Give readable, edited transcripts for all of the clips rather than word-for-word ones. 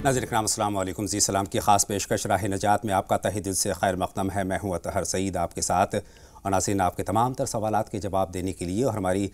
ناظرین کرام السلام علیکم، زی سلام کی خاص پیشکش راہ نجات میں آپ کا تہہ دل سے خیر مقدم ہے۔ میں ہوں اطہر سعید آپ کے ساتھ، اور ناظرین آپ کے تمام تر سوالات کے جواب دینے کے لیے اور ہماری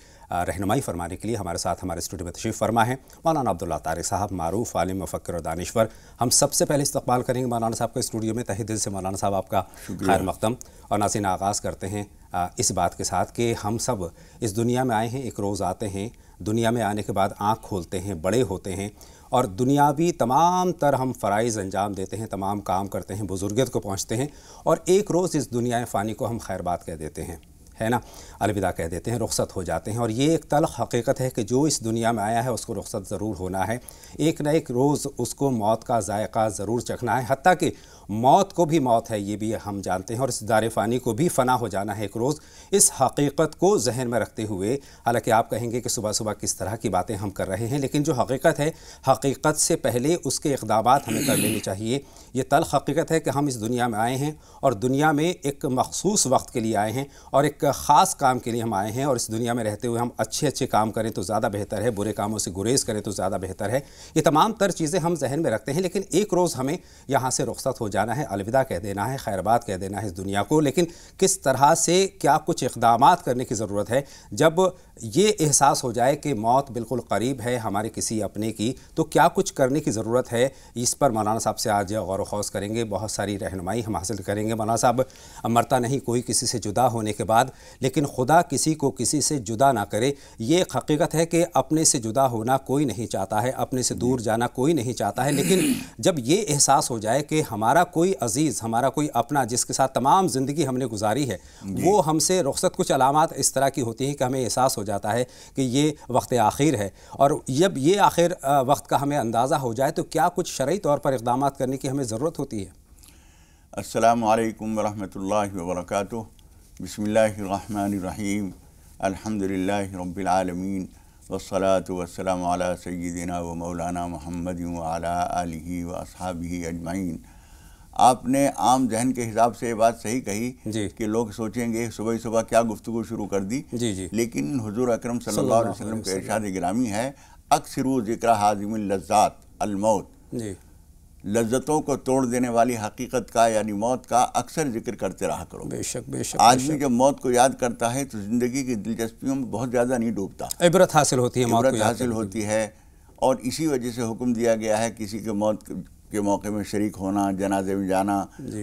رہنمائی فرمانے کے لیے ہمارے ساتھ ہمارے اسٹوڈیو میں تشریف فرما ہے مولانا عبداللہ طارق صاحب، معروف عالم، مفکر اور دانشور۔ ہم سب سے پہلے استقبال کریں گے مولانا صاحب کا اسٹوڈیو میں۔ تہہ دل سے مولانا صاحب آپ کا خیر مقدم۔ اور ناظرین آغاز کرتے ہیں اس بات کے ساتھ کہ ہم سب اس دنیا میں آئے ہیں، ایک روز آتے ہیں، دنیا میں آنے کے بعد آنکھ کھولتے ہیں، بڑے ہوتے ہیں، اور دنیاوی تمام تر ہم فرائض انجام دیتے ہیں، تمام کام کرتے ہیں، بزرگیت کو پہنچتے ہیں، اور ایک روز اس دنیا فانی کو ہم خیر بات کہہ دیتے ہیں، ہے نا، الوداع کہہ دیتے ہیں، رخصت ہو جاتے ہیں۔ اور یہ ایک تلخ حقیقت ہے کہ جو اس دنیا میں آیا ہے اس کو رخصت ضرور ہونا ہے، ایک نہ ایک روز اس کو موت کا ذائقہ ضرور چکھنا ہے، حتیٰ کہ موت کو بھی موت ہے یہ بھی ہم جانتے ہیں، اور اس دار فانی کو بھی فنا ہو جانا ہے ایک روز۔ اس حقیقت کو ذہن میں رکھتے ہوئے، حالانکہ آپ کہیں گے کہ صبح صبح کس طرح کی باتیں ہم کر رہے ہیں، لیکن جو حقیقت ہے، حقیقت سے پہلے اس کے اقدامات ہمیں کر لینے چاہیے۔ یہ تلخ حقیقت ہے کہ ہم اس دنیا میں آئے ہیں، اور دنیا میں ایک مخصوص وقت کے لیے آئے ہیں، اور ایک خاص کام کے لیے ہم آئے ہیں، اور اس دنیا میں رہتے ہوئے ہم اچھے کام کریں تو زیادہ بہتر ہے، برے کاموں سے گریز کریں تو زیادہ بہتر ہے۔ یہ تمام تر چیزیں ہم ذہن میں رکھتے ہیں، لیکن ایک روز ہمیں یہاں سے رخصت ہو جانا ہے، الوداع کہہ دینا ہے، خیر بات کہہ دینا ہے اس دنیا کو۔ لیکن کس طرح سے کیا کچھ اقدامات کرنے کی ضرورت ہے جب یہ احساس ہو جائے کہ موت بالکل قریب ہے ہمارے کسی اپنے کی، تو کیا کچھ کرنے کی ضرورت ہے؟ اس پر مولانا صاحب سے آج غور و خوض کریں گے، بہت ساری رہنمائی ہم حاصل کریں گے۔ مولانا صاحب، مرتا نہیں کوئی کسی سے جدا ہونے کے بعد، لیکن خدا کسی کو کسی سے جدا نہ کرے۔ یہ ایک حقیقت ہے کہ اپنے سے جدا ہونا کوئی نہیں چاہتا ہے، اپنے سے دور جانا کوئی نہیں چاہتا ہے، لیکن جب یہ احساس ہو جائے کہ ہمارا کوئی عزیز، ہمارا کوئی اپنا جس کے ساتھ تمام زندگی ہم نے گزاری ہے، وہ ہم سے رخصت، کچھ علامات اس طرح کی ہوتی ہیں کہ ہمیں احساس ہو جاتا ہے کہ یہ وقت آخر ہے، اور جب یہ آخر وقت کا ہمیں اندازہ ہو جائے تو کیا کچھ شرعی طور پر اقدامات کرنے کی ہمیں ضرورت ہوتی ہے؟ السلام علیکم ورحمۃ اللہ وبرکاتہ۔ بسم اللہ الرحمن الرحیم، الحمدللہ رب العالمین، والصلاة والسلام علی سیدنا و مولانا محمد وعلی آلہ و اصحابہ اجمعین۔ آپ نے عام ذہن کے حساب سے یہ بات صحیح کہی کہ لوگ سوچیں گے صبح صبح کیا گفتگو شروع کر دی، لیکن حضور اکرم صلی اللہ علیہ وسلم کا ارشاد گرامی ہے، اکثروا ذکر حازم اللذات الموت، لذتوں کو توڑ دینے والی حقیقت کا یعنی موت کا اکثر ذکر کرتے رہا کرو۔ بے شک بے شک۔ آدمی جب موت کو یاد کرتا ہے تو زندگی کی دلچسپیوں میں بہت زیادہ نہیں ڈوبتا، عبرت حاصل ہوتی ہے، موت کو عبرت حاصل ہوتی ہے، اور اسی وجہ سے حکم دیا گیا ہے کسی کے موت کے موقع میں شریک ہونا، جنازے میں جانا،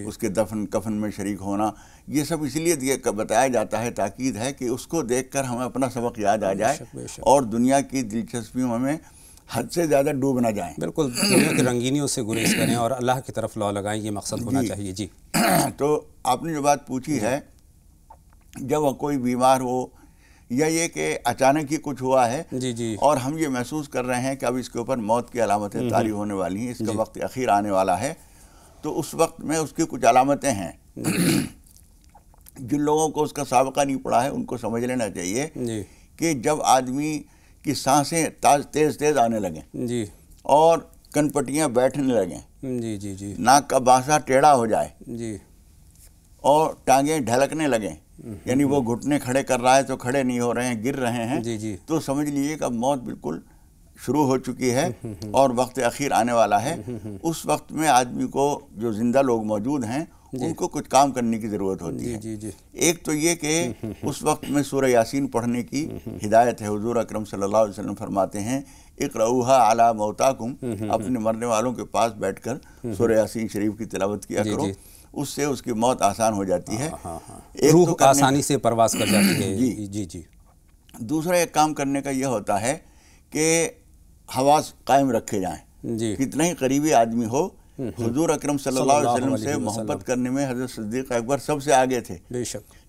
اس کے دفن کفن میں شریک ہونا، یہ سب اس لیے بتایا جاتا ہے، تاکید ہے کہ اس کو دیکھ کر ہمیں اپنا سبق یاد آ جائے اور دنیا کی دلچسپیوں میں حد سے زیادہ ڈوب نہ جائیں، بالکل دنیا کی رنگینیوں سے گریز کریں اور اللہ کی طرف لو لگائیں، یہ مقصد ہونا چاہیے۔ جی، تو آپ نے جو بات پوچھی ہے، جب کوئی بیمار ہو یا یہ کہ اچانک ہی کچھ ہوا ہے اور ہم یہ محسوس کر رہے ہیں کہ اب اس کے اوپر موت کی علامتیں طاری ہونے والی ہیں، اس کا وقت اخیر آنے والا ہے، تو اس وقت میں اس کی کچھ علامتیں ہیں۔ جن لوگوں کو اس کا سابقہ نہیں پڑا ہے ان کو سمجھ لینا چاہیے کہ جب آدمی کی سانسیں تیز تیز آنے لگیں اور کن پٹیاں بیٹھنے لگیں، ناک کا باسا ٹیڑھا ہو جائے اور ٹانگیں ڈھلکنے لگیں، یعنی وہ گھٹنے کھڑے کر رہا ہے تو کھڑے نہیں ہو رہے ہیں، گر رہے ہیں، تو سمجھ لیجیے کہ اب موت بالکل شروع ہو چکی ہے اور وقت اخیر آنے والا ہے۔ اس وقت میں آدمی کو، جو زندہ لوگ موجود ہیں، ان کو کچھ کام کرنے کی ضرورت ہوتی ہے۔ ایک تو یہ کہ اس وقت میں سورہ یاسین پڑھنے کی ہدایت ہے، حضور اکرم صلی اللہ علیہ وسلم فرماتے ہیں اقرؤوها علی موتاکم، اپنے مرنے والوں کے پاس بیٹھ کر سورہ یاسین شریف کی تلاوت کیا کرو، اس سے اس کی موت آسان ہو جاتی ہے، روح آسانی سے پرواز کر جاتی ہے۔ جی۔ دوسرا ایک کام کرنے کا یہ ہوتا ہے کہ حواس قائم رکھے جائیں، کتنا ہی قریبی آدمی ہو، حضور اکرم صلی اللہ علیہ وسلم سے محبت کرنے میں حضرت صدیق اکبر سب سے آگے تھے،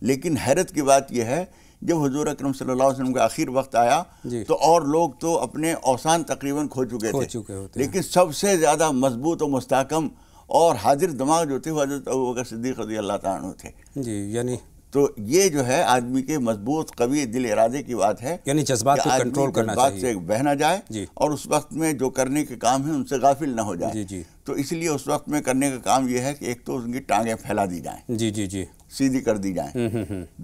لیکن حیرت کی بات یہ ہے جب حضور اکرم صلی اللہ علیہ وسلم کا آخر وقت آیا تو اور لوگ تو اپنے اوسان تقریباً کھو چکے تھے، لیکن سب سے زیادہ مضبوط و مستحکم اور حاضر دماغ جو تھے وہ حضرت ابوبکر صدیق رضی اللہ تعالیٰ عنہ تھے۔ یعنی تو یہ جو ہے آدمی کے مضبوط قوی دل ارادے کی بات ہے، یعنی جذبات کو کنٹرول کرنا چاہیے، جذبات سے بہہ نہ جائے اور اس وقت میں جو کرنے کے کام ہیں ان سے غافل نہ ہو جائے۔ تو اس لیے اس وقت میں کرنے کا کام یہ ہے کہ ایک تو ان کی ٹانگیں پھیلا دی جائیں، سیدھی کر دی جائیں،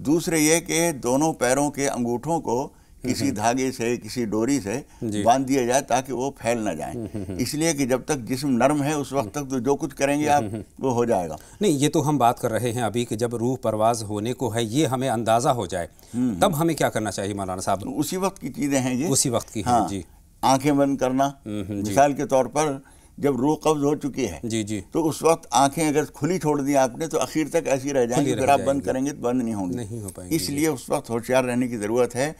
دوسرے یہ کہ دونوں پیروں کے انگوٹھوں کو کسی دھاگے سے کسی ڈوری سے باندھ دیا جائے تاکہ وہ پھیل نہ جائیں، اس لیے کہ جب تک جسم نرم ہے اس وقت تک تو جو کچھ کریں گے آپ وہ ہو جائے گا۔ نہیں، یہ تو ہم بات کر رہے ہیں ابھی کہ جب روح پرواز ہونے کو ہے یہ ہمیں اندازہ ہو جائے تب ہمیں کیا کرنا چاہیے مولانا صاحب؟ اسی وقت کی چیزیں ہیں یہ، اسی وقت کی ہیں۔ جی، آنکھیں بند کرنا، مثال کے طور پر جب روح قبض ہو چکی ہے جی تو اس وقت آنکھیں اگر کھلی چھوڑ دی آپ نے تو اخیر تک ایسی رہ جائیں گی، پھر آپ بند کریں گے تو بند نہیں ہوں گی، اس لیے اس وقت ہوشیار رہنے کی ضرورت ہے۔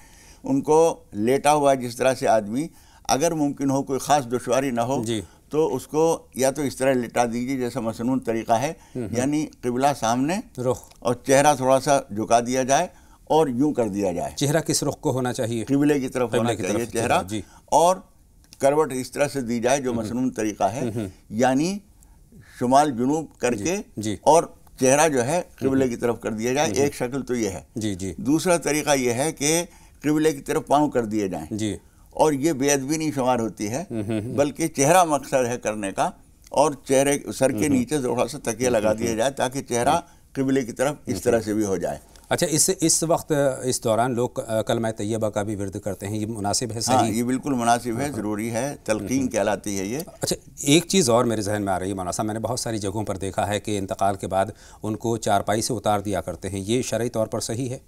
ان کو لیٹا ہوا جس طرح سے آدمی اگر ممکن ہو کوئی خاص دشواری نہ ہو تو اس کو یا تو اس طرح لٹا دیجیے جیسا مسنون طریقہ ہے، یعنی قبلہ سامنے اور چہرہ تھوڑا سا جھکا دیا جائے اور یوں کر دیا جائے۔ چہرہ کس رخ کو ہونا چاہیے؟ قبلے کی طرف ہونا چاہیے چہرہ، اور کروٹ اس طرح سے دی جائے جو مسنون طریقہ ہے، یعنی شمال جنوب کر کے اور چہرہ جو ہے قبلے کی طرف کر دیا جائے۔ ایک شکل تو یہ ہے۔ دوسرا طریقہ یہ ہے کہ قبلے کی طرف پاؤں کر دیے جائیں، اور یہ بے ادبی نہیں شمار ہوتی ہے بلکہ چہرہ مقصد ہے کرنے کا، اور چہرے سر کے نیچے تھوڑا سا تکیہ لگا دیا جائے تاکہ چہرہ قبلے کی طرف اس طرح سے بھی ہو جائے۔ اچھا، اس وقت اس دوران لوگ کلمہ طیبہ کا بھی ورد کرتے ہیں، یہ مناسب ہے؟ صحیح، یہ بالکل مناسب ہے، ضروری ہے، تلقین کہلاتی ہے یہ۔ اچھا، ایک چیز اور میرے ذہن میں آ رہی ہے مولانا صاحب، میں نے بہت ساری جگہوں پر دیکھا ہے کہ انتقال کے بعد ان کو چارپائی سے اتار دیا کرتے ہیں، یہ شرعی طور پر صحیح ہے؟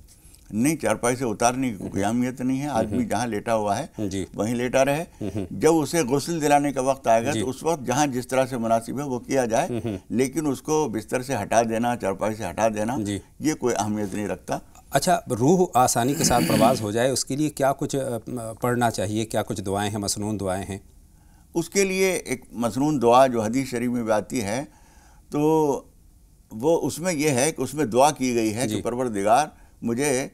نہیں، چارپائی سے اتارنے کی کوئی اہمیت نہیں ہے، آدمی جہاں لیٹا ہوا ہے وہیں لیٹا رہے۔ جب اسے غسل دلانے کا وقت آئے گا تو اس وقت جہاں جس طرح سے مناسب ہے وہ کیا جائے، لیکن اس کو بستر سے ہٹا دینا، چارپائی سے ہٹا دینا، یہ کوئی اہمیت نہیں رکھتا۔ اچھا، روح آسانی کے ساتھ پرواز ہو جائے اس کے لیے کیا کچھ پڑھنا چاہیے؟ کیا کچھ دعائیں ہیں، مسنون دعائیں ہیں؟ اس کے لیے ایک مسنون دعا جو حدیث شریف میں بھی آتی ہے تو وہ اس میں یہ ہے کہ اس میں دعا کی گئی ہے کہ پروردگار مجھے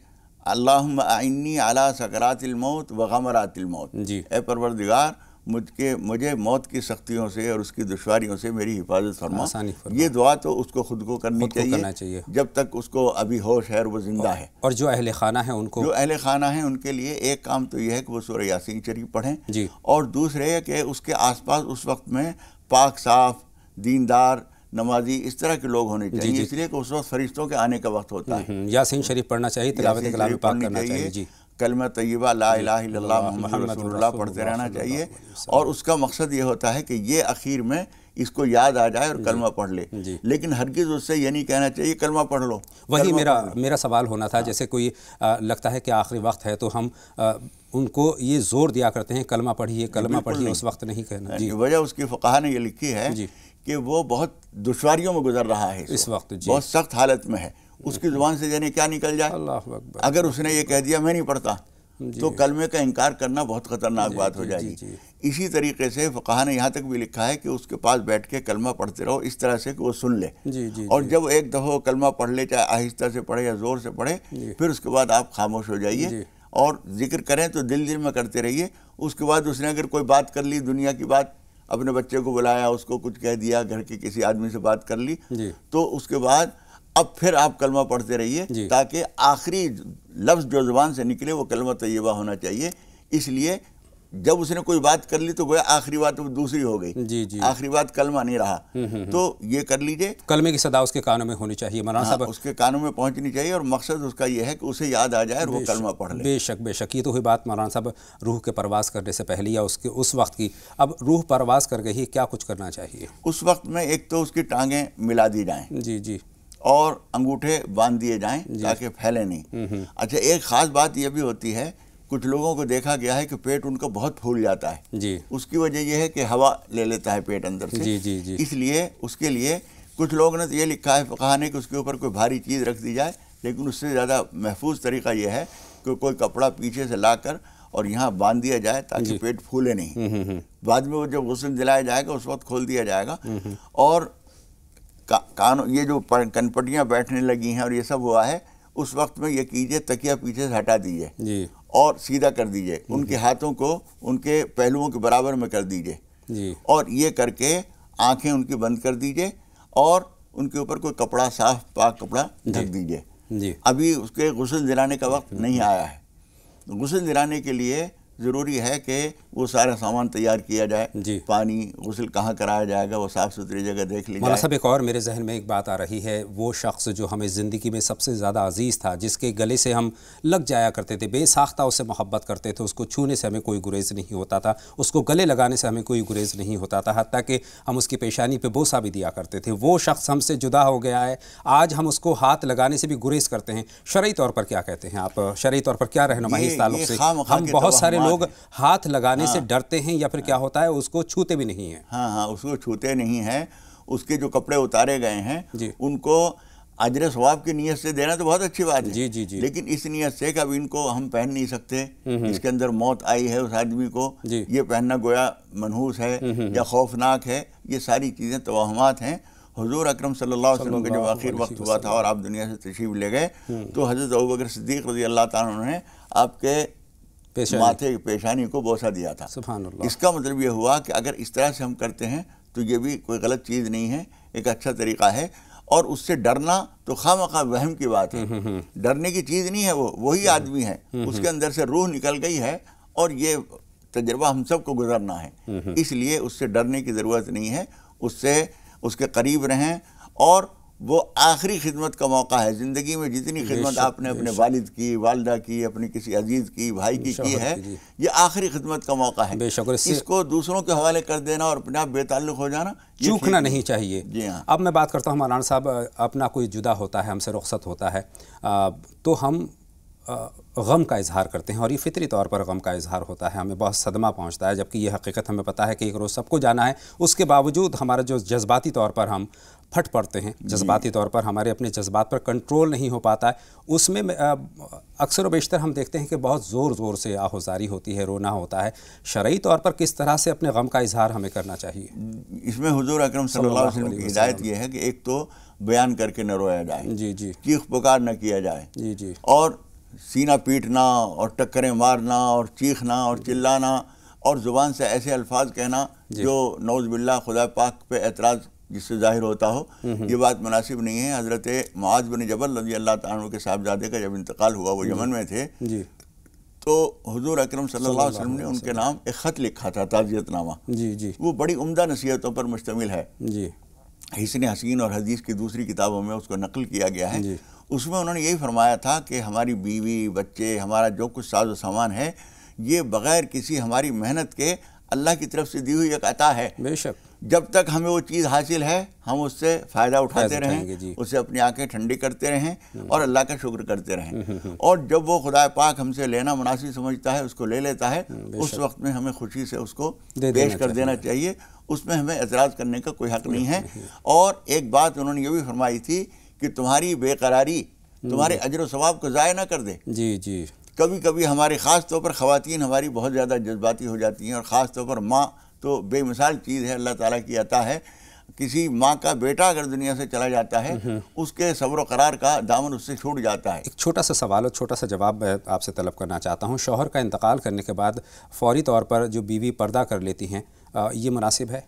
اللہم اعنی علی سکرات الموت و غمرات الموت، اے پروردگار مجھے موت کی سختیوں سے اور اس کی دشواریوں سے میری حفاظت فرما۔ یہ دعا تو اس کو خود کو کرنی چاہیے جب تک اس کو ابھی ہوش ہے اور وہ زندہ ہے۔ اور جو اہل خانہ ہیں ان کو، جو اہل خانہ ہیں ان کے لیے ایک کام تو یہ ہے کہ وہ سورہ یاسین شریف پڑھیں، اور دوسرے کہ اس کے آس پاس اس وقت میں پاک صاف دیندار نمازی اس طرح کے لوگ ہونے چاہیے، اس لیے کہ اس وقت فرشتوں کے آنے کا وقت ہوتا ہے۔ یاسین شریف پڑھنا چاہیے، تلاوت کلام پاک کرنا چاہیے، کلمہ طیبہ لا الہ الا اللہ محمد رسول اللہ پڑھتے رہنا چاہیے، اور اس کا مقصد یہ ہوتا ہے کہ یہ اخیر میں اس کو یاد آ جائے اور کلمہ پڑھ لے، لیکن ہرگز اس سے یہ نہیں کہنا چاہیے کلمہ پڑھ لو۔ وہی میرا سوال ہونا تھا، جیسے کوئی لگتا ہے کہ آخری وقت ہے تو ہم ان کو یہ زور دیا کرتے ہیں کلمہ پڑھیے کلمہ پڑھیے، اس وقت نہیں کہنا۔ وجہ اس کی فقہا نے یہ لکھی ہے کہ وہ بہت دشواریوں میں گزر رہا ہے اس وقت، بہت سخت حالت میں ہے، اس کی زبان سے یعنی کیا نکل جائے، اگر اس نے یہ کہہ دیا میں نہیں پڑھتا تو کلمے کا انکار کرنا بہت خطرناک بات ہو جائے گی۔ اسی طریقے سے فقہا نے یہاں تک بھی لکھا ہے کہ اس کے پاس بیٹھ کے کلمہ پڑھتے رہو اس طرح سے کہ وہ سن لے، اور جب ایک دفعہ کلمہ پڑھ لے، چاہے آہستہ سے پڑھے یا زور سے پڑھے، پھر اس کے بعد آپ خاموش ہو جائیے اور ذکر کریں تو دل دل میں کرتے رہیے۔ اس کے بعد اس نے اگر کوئی بات کر لی، دنیا کی بات، اپنے بچے کو بلایا، اس کو کچھ کہہ دیا، گھر کے کسی آدمی سے بات کر لی، تو اس کے بعد اب پھر آپ کلمہ پڑھتے رہیے تاکہ آخری لفظ جو زبان سے نکلے وہ کلمہ طیبہ ہونا چاہیے۔ اس لیے جب اس نے کوئی بات کر لی تو گویا آخری بات دوسری ہو گئی، آخری بات کلمہ نہیں رہا، تو یہ کر لیجئے۔ کلمے کی صدا اس کے کانوں میں ہونی چاہیے مولانا صاحب، اس کے کانوں میں پہنچنی چاہیے، اور مقصد اس کا یہ ہے کہ اسے یاد آ جائے اور وہ کلمہ پڑھ لے۔ بے شک بے شک، یہ تو ہوئی بات مولانا صاحب روح کے پرواز کرنے سے پہلے یا اس وقت کی۔ اب روح پرواز کر گئی، کیا کچھ کرنا چاہیے اس وقت میں؟ ایک تو اس کی ٹانگیں ملا دی جائیں، اور انگوٹھے باندھ دیے جائیں تاکہ پھیلے نہیں۔ اچھا، ایک خاص بات یہ بھی ہوتی ہے، کچھ لوگوں کو دیکھا گیا ہے کہ پیٹ ان کا بہت پھول جاتا ہے، اس کی وجہ یہ ہے کہ ہوا لے لیتا ہے پیٹ اندر سے، اس لیے اس کے لیے کچھ لوگوں نے تو یہ لکھا ہے فقہا نے کہ اس کے اوپر کوئی بھاری چیز رکھ دی جائے، لیکن اس سے زیادہ محفوظ طریقہ یہ ہے کہ کوئی کپڑا پیچھے سے لا کر اور یہاں باندھ دیا جائے تاکہ پیٹ پھولے نہیں۔ بعد میں وہ جب غسل دلایا جائے گا اس وقت کھول دیا جائے گا، اور یہ جو کنپٹیاں بیٹھنے لگی ہیں اور یہ سب ہوا ہے، اس وقت میں یہ کیجئے تکیہ پیچھے سے ہٹا دیجئے اور سیدھا کر دیجئے، ان کے ہاتھوں کو ان کے پہلوؤں کے برابر میں کر دیجئے، اور یہ کر کے آنکھیں ان کی بند کر دیجئے، اور ان کے اوپر کوئی کپڑا، صاف پاک کپڑا ڈھک دیجئے۔ ابھی اس کے غسل دلانے کا وقت نہیں آیا ہے، غسل دلانے کے لیے ضروری ہے کہ وہ سارا سامان تیار کیا جائے. جی. پانی غسل کہاں کرایا جائے گا وہ صاف ستھری جگہ دیکھ لی جائے. مولانا صاحب ایک اور میرے ذہن میں ایک بات آ رہی ہے، وہ شخص جو ہمیں زندگی میں سب سے زیادہ عزیز تھا، جس کے گلے سے ہم لگ جایا کرتے تھے، بے ساختہ اس سے محبت کرتے تھے، اس کو چھونے سے ہمیں کوئی گریز نہیں ہوتا تھا، اس کو گلے لگانے سے ہمیں کوئی گریز نہیں ہوتا تھا، حتیٰ کہ ہم اس کی پیشانی پہ بوسہ بھی دیا کرتے تھے. وہ شخص ہم سے جدا ہو گیا ہے، آج ہم اس کو ہاتھ لگانے سے بھی گریز کرتے ہیں. شرعی طور پر کیا کہتے ہیں آپ؟ شرعی طور پر کیا رہنمائی اس تعلق سے؟ ہم بہت سارے لوگ ہاتھ لگانے سے ڈرتے ہیں یا پھر کیا ہوتا ہے اس کو چھوتے بھی نہیں ہیں. ہاں اس کو چھوتے نہیں ہیں. اس کے جو کپڑے اتارے گئے ہیں ان کو اجر ثواب کی نیت سے دینا تو بہت اچھی بات ہے. جی جی جی. لیکن اس نیت سے کہ اب ان کو ہم پہن نہیں سکتے، اس کے اندر موت آئی ہے اس آدمی کو، یہ پہننا گویا منحوس ہے یا خوفناک ہے، یہ ساری چیزیں توہمات ہیں. حضور اکرم صلی اللہ علیہ وسلم کا جب آخر وقت ہوا تھا اور آپ دنیا سے تشریف لے گئے تو حضرت ابوبکر صدیق رضی اللہ تعالیٰ عنہ نے آپ کے ماتھے کی پیشانی کو بوسہ دیا تھا. سبحان اللہ. اس کا مطلب یہ ہوا کہ اگر اس طرح سے ہم کرتے ہیں تو یہ بھی کوئی غلط چیز نہیں ہے، ایک اچھا طریقہ ہے. اور اس سے ڈرنا تو خواہ وہم کی بات ہے، ڈرنے کی چیز نہیں ہے. وہی آدمی ہے، اس کے اندر سے روح نکل گئی ہے اور یہ تجربہ ہم سب کو گزرنا ہے. اس لیے اس سے ڈرنے کی ضرورت نہیں ہے. اس کے قریب رہیں. اور وہ آخری خدمت کا موقع ہے. زندگی میں جتنی خدمت آپ نے اپنے والد کی، والدہ کی، اپنے کسی عزیز کی، بھائی کی ہے، یہ آخری خدمت کا موقع ہے. اس کو دوسروں کے حوالے کر دینا اور اپنے آپ بے تعلق ہو جانا چوکنا نہیں چاہیے. جی ہاں. اب میں بات کرتا ہوں مولانا صاحب، اپنا کوئی جدا ہوتا ہے، ہم سے رخصت ہوتا ہے تو ہم غم کا اظہار کرتے ہیں، اور یہ فطری طور پر غم کا اظہار ہوتا ہے، ہمیں بہت صدمہ پہنچتا ہے، جبکہ یہ حقیقت ہمیں پتہ ہے کہ ایک روز سب کو جانا ہے. اس کے باوجود ہمارا جو جذباتی طور پر ہم پھٹ پڑتے ہیں، جذباتی طور پر ہمارے اپنے جذبات پر کنٹرول نہیں ہو پاتا ہے، اس میں اکثر و بیشتر ہم دیکھتے ہیں کہ بہت زور سے آہوزاری ہوتی ہے، رونا ہوتا ہے. شرعی طور پر کس طرح سے اپنے غم کا اظہار ہمیں کرنا چاہیے؟ اس میں حضور اکرم صلی اللہ علیہ وسلم کی ہدایت یہ ہے کہ ایک تو بیان کر کے نہ رویا جائے، جی جی، چیخ پکار نہ کیا جائے، جی جی، اور سینہ پیٹنا اور ٹکریں مارنا اور چیخنا اور چلانا اور زبان سے ایسے الفاظ کہنا جو نعوذ باللہ خدا پاک پہ اعتراض جس سے ظاہر ہوتا ہو، یہ بات مناسب نہیں ہے. حضرت معاذ بن جبل رضی اللہ تعالیٰ عنہ کے صاحبزادے کا جب انتقال ہوا، وہ یمن میں تھے، تو حضور اکرم صلی اللہ علیہ وسلم نے ان کے نام ایک خط لکھا تھا، تعزیت نامہ. جی جی، وہ بڑی عمدہ نصیحتوں پر مشتمل ہے. جی، حسن حسین اور حدیث کی دوسری کتابوں میں اس کو نقل کیا گیا ہے. اس میں انہوں نے یہی فرمایا تھا کہ ہماری بیوی، بچے، ہمارا جو کچھ ساز و سامان ہے، یہ بغیر کسی ہماری محنت کے اللہ کی طرف سے دی ہوئی ایک عطا ہے. بے شک. جب تک ہمیں وہ چیز حاصل ہے ہم اس سے فائدہ اٹھاتے رہیں، اس سے اپنی آنکھیں ٹھنڈی کرتے رہیں اور اللہ کا شکر کرتے رہیں. اور جب وہ خدا پاک ہم سے لینا مناسب سمجھتا ہے، اس کو لے لیتا ہے، اس وقت میں ہمیں خوشی سے اس کو پیش کر دینا چاہیے. اس میں ہمیں اعتراض کرنے کا کوئی حق نہیں ہے. اور ایک بات انہوں نے یہ بھی فرمائی تھی کہ تمہاری بے قراری تمہارے اجر و ثواب کو ضائع نہ کر دے. جی جی. کبھی کبھی ہمارے خاص طور پر خواتین ہماری بہت زیادہ جذباتی ہو جاتی ہیں، اور خاص طور پر ماں تو بے مثال چیز ہے، اللہ تعالیٰ کی عطا ہے. کسی ماں کا بیٹا اگر دنیا سے چلا جاتا ہے، اس کے صبر و قرار کا دامن اس سے چھوٹ جاتا ہے. ایک چھوٹا سا سوال اور چھوٹا سا جواب میں آپ سے طلب کرنا چاہتا ہوں. شوہر کا انتقال کرنے کے بعد فوری طور پر جو بیوی پردہ کر لیتی ہیں، یہ مناسب ہے؟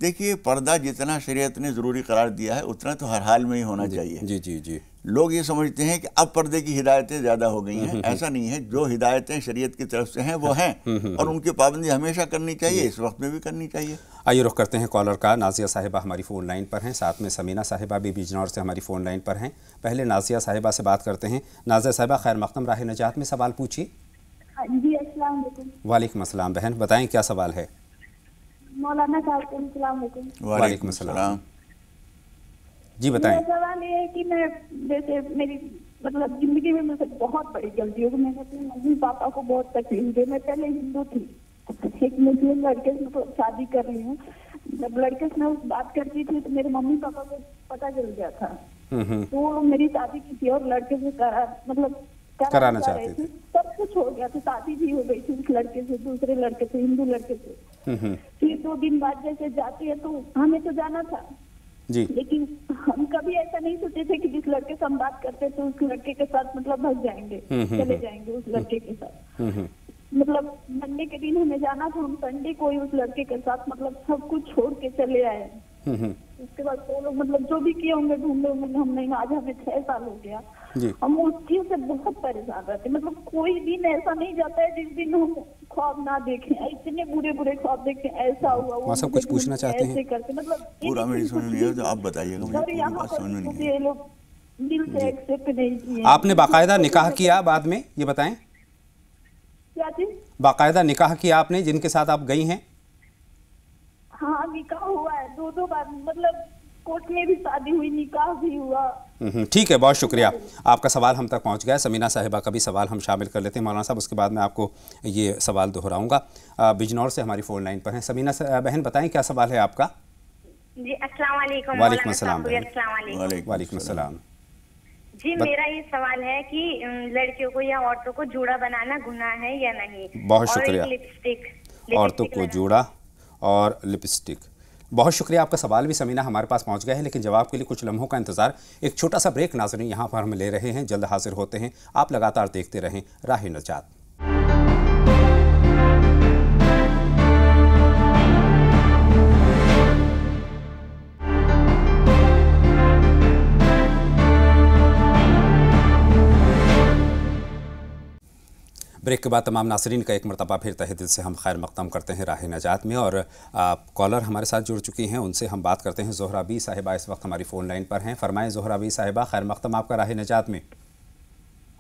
دیکھیے، پردہ جتنا شریعت نے ضروری قرار دیا ہے اتنا تو ہر حال میں ہی ہونا چاہیے. جی جی جی. لوگ یہ سمجھتے ہیں کہ اب پردے کی ہدایتیں زیادہ ہو گئی ہیں. ایسا نہیں ہے. جو ہدایتیں شریعت کی طرف سے ہیں وہ ہیں، اور ان کی پابندی ہمیشہ کرنی چاہیے، اس وقت میں بھی کرنی چاہیے. آئیے رخ کرتے ہیں کالر کا. نازیہ صاحبہ ہماری فون لائن پر ہیں، ساتھ میں سمینہ صاحبہ بھی بجنور سے ہماری فون لائن پر ہیں. پہلے نازیہ صاحبہ سے بات کرتے ہیں. نازیہ صاحبہ، خیر مقدم راہ نجات میں سوال پوچھیے. جی السلام علیکم. وعلیکم السلام بہن، بتائیں کیا سوال ہے؟ مولانا صاحب کو السلام علیکم. وعلیکم السلام. جی بتائیں. میرا سوال یہ ہے کہ میں جیسے میری مطلب زندگی میں مجھے بہت بڑی غلطی ہوگی. میں نے اپنے ممی پاپا کو بہت تکلیف دی. میں پہلے ہندو تھی، ایک مسلم لڑکے سے مطلب شادی کر رہی ہوں. جب لڑکے سے میں بات کرتی تھی تو میرے ممی پاپا کو پتہ چل گیا تھا، تو وہ میری شادی کی تھی اور لڑکے سے کرانا چاہتے تھے. سب کچھ ہو گیا تھا، شادی بھی ہو گئی تھی اس لڑکے سے، دوسرے لڑکے سے، ہندو لڑکے سے. پھر 2 دن بعد جیسے جاتی ہے تو ہمیں تو جانا تھا جی، لیکن ہم کبھی ایسا نہیں سوچے تھے کہ جس لڑکے سے ہم بات کرتے تو اس لڑکے کے ساتھ مطلب بھگ جائیں گے، چلے جائیں گے اس لڑکے کے ساتھ. مطلب منڈے کے دن ہمیں جانا تھا، ہم سنڈے کو ہی اس لڑکے کے ساتھ مطلب سب کچھ چھوڑ کے چلے آئے. اس کے بعد وہ لوگ مطلب جو بھی کیے ہوں گے ڈھونڈے ہوں گے ہم نہیں. آج ہمیں 6 سال ہو گیا ہم اس چیز سے بہت پریشان رہتے ہیں. مطلب کوئی دن ایسا نہیں جاتا ہے جس دن ہم خواب نہ دیکھیں. اتنے برے برے خواب دیکھتے ہیں, ایسا ہوا وہ سب کچھ پوچھنا چاہتے ہیں, ایسے کرتے, مطلب پورا میری سمجھ نہیں ہے تو آپ بتائیے گا مجھے, پوری بات سمجھ نہیں ہے. یہ لوگ دل سے ایکسپٹ نہیں کیے. آپ نے باقاعدہ نکاح کیا بعد میں, یہ بتائیں کیا چیز؟ باقاعدہ نکاح کیا آپ نے جن کے ساتھ آپ گئی ہیں؟ ہاں نکاح ہوا ہے 2 بار, مطلب کورٹ میں بھی شادی ہوئی, نکاح بھی ہوا. ٹھیک ہے, بہت شکریہ. آپ کا سوال ہم تک پہنچ گیا. سمینہ صاحبہ کا بھی سوال ہم شامل کر لیتے ہیں مولانا صاحب, اس کے بعد میں آپ کو یہ سوال دہراؤں گا. بجنور سے ہماری فون لائن پر ہیں. سمینہ بہن بتائیں کیا سوال ہے آپ کا؟ جی السلام علیکم. وعلیکم السلام. وعلیکم السلام. جی میرا یہ سوال ہے کہ لڑکیوں کو یا عورتوں کو جوڑا بنانا گناہ ہے یا نہیں؟ بہت شکریہ. عورتوں کو جوڑا اور لپسٹک, بہت شکریہ. آپ کا سوال بھی سمینہ ہمارے پاس پہنچ گیا ہے, لیکن جواب کے لیے کچھ لمحوں کا انتظار. ایک چھوٹا سا بریک ناظرین یہاں پر ہم لے رہے ہیں, جلد حاضر ہوتے ہیں. آپ لگاتار دیکھتے رہیں راہ نجات. بریک کے بعد تمام ناظرین کا ایک مرتبہ پھر تہہ دل سے ہم خیر مقدم کرتے ہیں راہ نجات میں, اور کالر ہمارے ساتھ جڑ چکی ہیں, ان سے ہم بات کرتے ہیں. زہرا بی صاحبہ اس وقت ہماری فون لائن پر ہیں. فرمائیں زہرا بی صاحبہ, خیر مقدم آپ کا راہ نجات میں.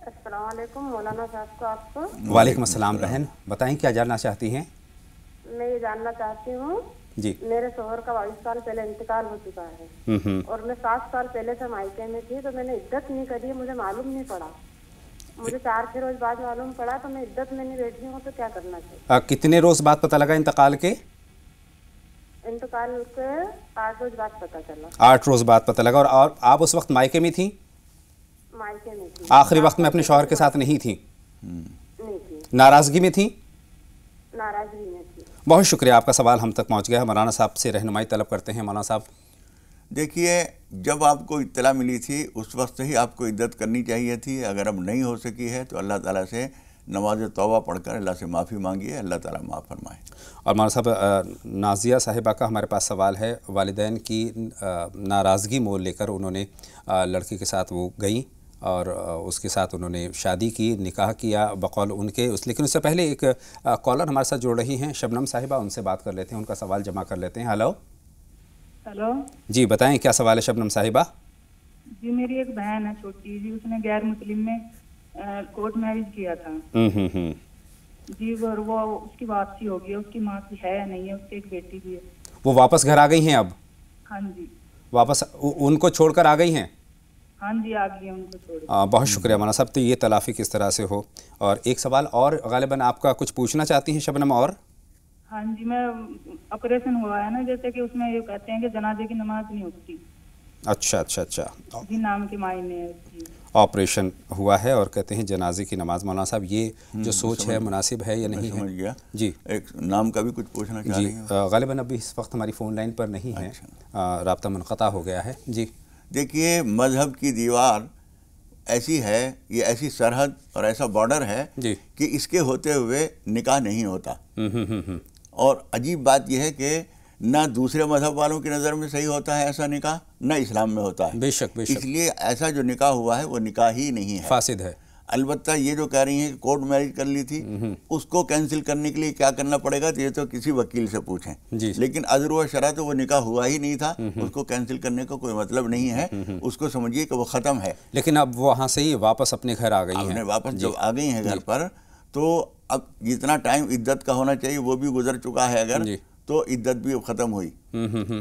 السلام علیکم مولانا صاحب کو. آپ کو وعلیکم السلام. بہن بتائیں کیا جاننا چاہتی ہیں؟ میں یہ جاننا چاہتی ہوں جی. میرے شوہر کا 22 سال پہلے انتقال ہو چکا ہے, اور میں 7 سال پہلے سے مائکے میں تھی, تو میں نے عدت نہیں کری, مجھے معلوم نہیں پڑا. مجھے 4 روز بعد معلوم پڑا, تو میں عدت میں نہیں بیٹھی ہوں, تو کیا کرنا چاہیے؟ کتنے روز بعد پتہ لگا انتقال کے؟ انتقال کے 8 روز بعد پتہ چلا. 8 روز بعد پتہ لگا. اور آپ اس وقت مائکے میں تھیں؟ مائکے میں تھی. آخری وقت میں اپنے شوہر کے ساتھ نہیں تھیں؟ نہیں تھی. ناراضگی میں تھیں؟ ناراضگی میں تھی. بہت شکریہ, آپ کا سوال ہم تک پہنچ گیا. مولانا صاحب سے رہنمائی طلب کرتے ہیں. مولانا صاحب دیکھیے, جب آپ کو اطلاع ملی تھی اس وقت ہی آپ کو عدت کرنی چاہیے تھی. اگر اب نہیں ہو سکی ہے تو اللہ تعالیٰ سے نماز توبہ پڑھ کر اللہ سے معافی مانگیے, اللہ تعالیٰ معاف فرمائے. اور مولانا صاحب نازیہ صاحبہ کا ہمارے پاس سوال ہے. والدین کی ناراضگی مول لے کر انہوں نے لڑکی کے ساتھ وہ گئیں اور اس کے ساتھ انہوں نے شادی کی, نکاح کیا بقول ان کے. لیکن اس سے پہلے ایک کالر ہمارے ساتھ جڑ رہی ہیں, شبنم صاحبہ, ان سے بات کر لیتے ہیں, ان کا سوال جمع کر لیتے ہیں. ہلو ہلو جی, بتائیں کیا سوال ہے شبنم صاحبہ؟ جی میری ایک بہن ہے چھوٹی جی, اس نے غیر مسلم میں کورٹ میرج کیا تھا جی, وہ اس کی واپسی ہو گئی. اس کی ماں کی ہے یا نہیں ہے, اس کی ایک بیٹی بھی ہے. وہ واپس گھر آ گئی ہیں اب؟ ہاں جی. واپس ان کو چھوڑ کر آ گئی ہیں؟ ہاں جی آ گئی ہیں ان کو چھوڑ. بہت شکریہ مولانا صاحب. تو یہ تلافی کس طرح سے ہو. اور ایک سوال اور غالباً آپ کا کچھ پوچھنا چاہتی ہیں شبنم؟ اور ہاں جی, میں آپریشن ہوا ہے نا, جیسے کہ اس میں یہ کہتے ہیں کہ جنازے کی نماز نہیں ہوتی. اچھا جی, نام کے معنی ہے. آپریشن ہوا ہے اور کہتے ہیں جنازے کی نماز. مولانا صاحب یہ جو سوچ ہے مناسب ہے یا نہیں ہے؟ سمجھ گیا. جی, ایک نام کا بھی کچھ پوچھنا چاہ رہی ہیں؟ غالباً ابھی اس وقت ہماری فون لائن پر نہیں ہے, رابطہ منقطع ہو گیا ہے. جی دیکھیے, مذہب کی دیوار ایسی ہے, یہ ایسی سرحد اور ایسا بارڈر ہے کہ اس کے ہوتے ہوئے نکاح نہیں ہوتا. اور عجیب بات یہ ہے کہ نہ دوسرے مذہب والوں کی نظر میں صحیح ہوتا ہے ایسا نکاح, نہ اسلام میں ہوتا ہے. بے شک بے شک. اس لیے ایسا جو نکاح ہوا ہے وہ نکاح ہی نہیں ہے, فاسد ہے. البتہ یہ جو کہہ رہی ہیں کہ کورٹ میرج کر لی تھی, اس کو کینسل کرنے کے لیے کیا کرنا پڑے گا, تو یہ تو کسی وکیل سے پوچھیں. لیکن عذر و شرع تو وہ نکاح ہوا ہی نہیں تھا, اس کو کینسل کرنے کا کوئی مطلب نہیں ہے. اس کو سمجھیے کہ وہ ختم ہے. لیکن اب وہ وہاں سے ہی واپس اپنے گھر آ گئی ہیں. واپس جب آ گئی ہیں گھر پر, تو اب جتنا ٹائم عدت کا ہونا چاہیے وہ بھی گزر چکا ہے اگر, تو عدت بھی ختم ہوئی.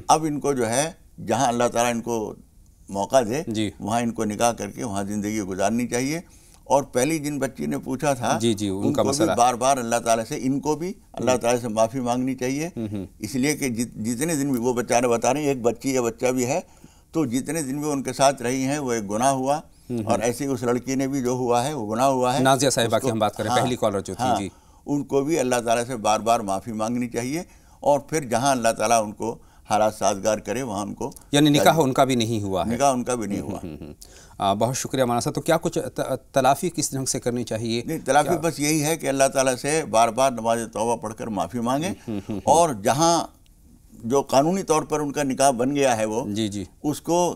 اب ان کو جو ہے جہاں اللہ تعالیٰ ان کو موقع دے وہاں ان کو نکاح کر کے وہاں زندگی گزارنی چاہیے. اور پہلی جن بچی نے پوچھا تھا ان کو بھی بار بار اللہ تعالیٰ سے, ان کو بھی اللہ تعالیٰ سے معافی مانگنی چاہیے. اس لیے کہ جتنے دن بھی وہ بیچارے بتا رہے ہیں, ایک بچی یا بچہ بھی ہے, تو جتنے دن بھی ان کے ساتھ رہی ہیں وہ ایک گناہ ہوا. اور ایسے اس لڑکی نے بھی جو ہوا ہے وہ گناہ ہوا ہے. نازیہ صاحبہ کی ہم بات کریں, پہلی کالر جو تھی, جی, ان کو بھی اللہ تعالیٰ سے بار بار معافی مانگنی چاہیے. اور پھر جہاں اللہ تعالیٰ ان کو حالات سازگار کرے وہاں ان کو, یعنی نکاح ان کا بھی نہیں ہوا ہے. نکاح ان کا بھی نہیں ہوا. بہت شکریہ مولانا صاحب. تو کیا کچھ تلافی کس ڈھنگ سے کرنی چاہیے؟ نہیں, تلافی بس یہی ہے کہ اللہ تعالیٰ سے بار بار نماز توبہ پڑھ کر معافی مانگیں. اور جہاں جو قانونی طور پر ان کا نکاح بن گیا ہے وہ, اس کو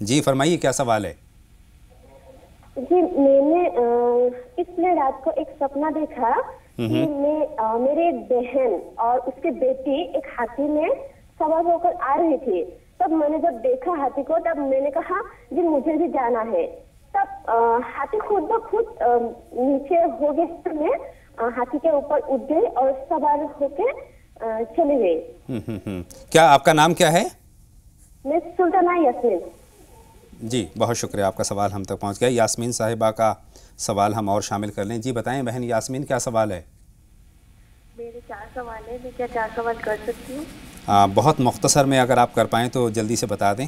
جی فرمائیے کیا سوال ہے؟ جی میں نے پچھلے رات کو ایک سپنا دیکھا کہ میری ایک بہن اور اس کی بیٹی ایک ہاتھی میں سوار ہو کر آ رہی تھی. تب میں نے جب دیکھا ہاتھی کو تب میں نے کہا جی مجھے بھی جانا ہے. تب ہاتھی خود بخود نیچے ہو گئے, میں ہاتھی کے اوپر اٹھ گئی اور سوار ہو کے چلی گئی. کیا آپ کا نام کیا ہے؟ میں سلطانہ یاسمین. جی بہت شکریہ, آپ کا سوال ہم تک پہنچ گیا. یاسمین صاحبہ کا سوال ہم اور شامل کر لیں. جی بتائیں بہن یاسمین کیا سوال ہے؟ میرے 4 سوال ہیں, میں کیا 4 سوال کر سکتی ہوں؟ بہت مختصر میں اگر آپ کر پائیں تو جلدی سے بتا دیں.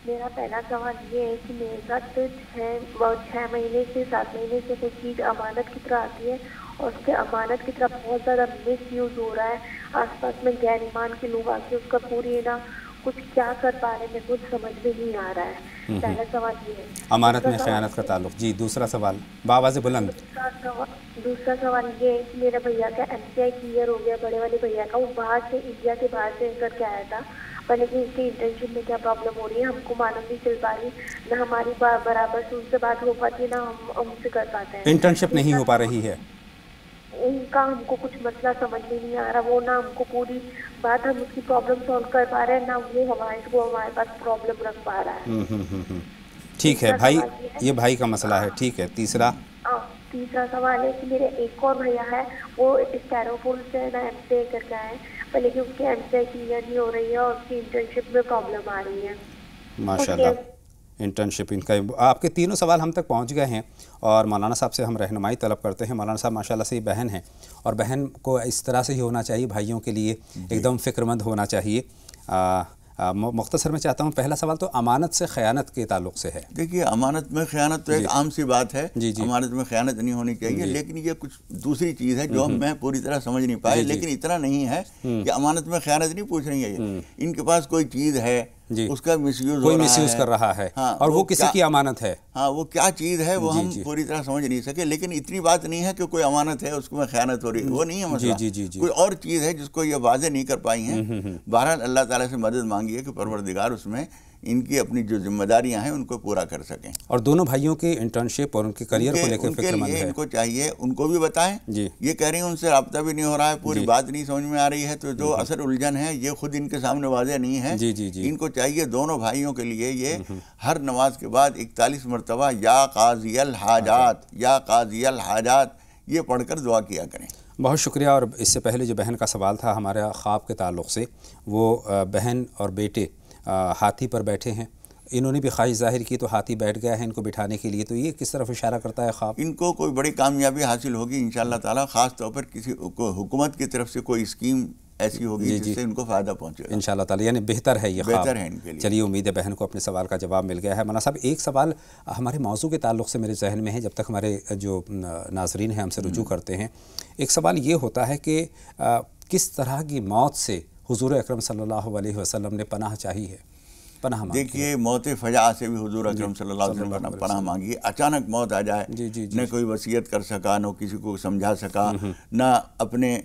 میرا پہلا سوال یہ ہے کہ میرے ساتھ 6 مہینے سے 7 مہینے سے کوئی چیز امانت کی طرح آتی ہے اور اس کے امانت کی طرح بہت زیادہ مس یوز ہو رہا ہے. آس پاس میں غیر ایمان کے لوگ آ کے اس کا پوری نا کچھ کیا کر پا رہے ہیں, میرے کچھ سمجھ میں نہیں آ رہا ہے. پہلا سوال یہ ہے امانت میں خیانت کا تعلق. جی دوسرا سوال بآواز بلند. دوسرا سوال یہ ہے کہ میرے بھیا کا MCI کلیئر ہو گیا, بڑے والے بھیا کا. وہ باہر سے انڈیا کے باہر سے کر کے آیا تھا, پر لیکن اس کی انٹرنشپ میں کیا پرابلم ہو رہی ہے ہم کو معلوم نہیں چل پا رہی. نہ ہماری برابر سے ان سے بات ہو پاتی ہے, نہ ہم ان سے کر پاتے ہیں. انٹرنشپ نہیں ہو پا رہی ہے ان کا ہم کو کچھ مسئلہ سمجھ میں نہیں آ رہا. وہ نہ ہم کو پوری بات ہم اس کی پرابلم سالو کر پا رہے ہیں, نہ وہ ہمارے پاس پرابلم رکھ پا رہا ہے. ٹھیک ہے بھائی, یہ بھائی کا مسئلہ ہے. ٹھیک ہے تیسرا سوال ہے کہ میرے ایک اور بھیا ہے, وہ اسٹیروفول سے نا MCA کر کے آئے, پر لیکن اس کی MCI کلیئر نہیں ہو رہی ہے اور اس کی انٹرنشپ میں پرابلم آ رہی ہے. ماشاءاللہ انٹرنشپ ان کا. آپ کے تینوں سوال ہم تک پہنچ گئے ہیں اور مولانا صاحب سے ہم رہنمائی طلب کرتے ہیں. مولانا صاحب ماشاءاللہ سے بہن ہیں اور بہن کو اس طرح سے ہی ہونا چاہیے, بھائیوں کے لیے ایک دم فکر مند ہونا چاہیے. مختصر میں چاہتا ہوں پہلا سوال تو امانت سے خیانت کے تعلق سے ہے. دیکھیے امانت میں خیانت تو ایک عام سی بات ہے, امانت میں خیانت نہیں ہونی چاہیے, لیکن یہ کچھ دوسری چیز ہے جو میں پوری طرح سمجھ نہیں پائے. لیکن اتنا نہیں ہے کہ امانت میں خیانت نہیں پوچھ رہی ہے, ان کے پاس کوئی چیز ہے اس کا مس یوز کوئی مس یوز کر رہا ہے اور وہ کسی کی امانت ہے. ہاں وہ کیا چیز ہے وہ ہم پوری طرح سمجھ نہیں سکے, لیکن اتنی بات نہیں ہے کہ کوئی امانت ہے اس کو میں خیانت ہو رہی ہے, وہ نہیں ہے مسئلہ. کوئی اور چیز ہے جس کو یہ واضح نہیں کر پائی ہیں. بہرحال اللہ تعالیٰ سے مدد مانگی ہے کہ پروردگار اس میں ان کی اپنی جو ذمہ داریاں ہیں ان کو پورا کر سکیں. اور دونوں بھائیوں کے انٹرنشپ اور ان کے کریئر کو لے کر فکر مند ہے. ان کو چاہیے ان کو بھی بتائیں. یہ کہہ رہی ہیں ان سے رابطہ بھی نہیں ہو رہا ہے, پوری بات نہیں سمجھ میں آ رہی ہے, تو جو اصل الجھن ہے یہ خود ان کے سامنے واضح نہیں ہے. ان کو چاہیے دونوں بھائیوں کے لیے یہ ہر نماز کے بعد 41 مرتبہ یا قاضی الحاجات یا قاضی الحاجات یہ پڑھ کر دعا کیا کریں. بہت شکریہ. اور اس سے پہلے جو بہن کا سوال تھا ہمارے خواب کے تعلق سے, وہ بہن اور بیٹے ہاتھی پر بیٹھے ہیں, انہوں نے بھی خواہش ظاہر کی تو ہاتھی بیٹھ گیا ہے ان کو بٹھانے کے لیے, تو یہ کس طرف اشارہ کرتا ہے خواب؟ ان کو کوئی بڑی کامیابی حاصل ہوگی انشاءاللہ تعالیٰ, خاص طور پر کسی حکومت کی طرف سے کوئی اسکیم ایسی ہوگی جس سے ان کو فائدہ پہنچے گا انشاءاللہ تعالیٰ. یعنی بہتر ہے یہ خواب, بہتر ہے ان کے لیے. چلیے امید ہے بہن کو اپنے سوال کا جواب مل گیا ہے. مولانا صاحب ایک سوال ہمارے موضوع کے تعلق سے میرے ذہن میں ہے, جب تک ہمارے جو ناظرین ہیں ہم سے رجوع کرتے ہیں, ایک سوال یہ ہوتا ہے کہ کس طرح کی موت سے حضور اکرم صلی اللہ علیہ وسلم نے پناہ چاہی ہے, پناہ مانگی؟ دیکھیے موت فجع سے بھی حضور اکرم صلی اللہ علیہ وسلم نے پناہ مانگی ہے. اچانک موت آ جائے, نہ کوئی وصیت کر سکا, نہ کسی کو سمجھا سکا, نہ اپنے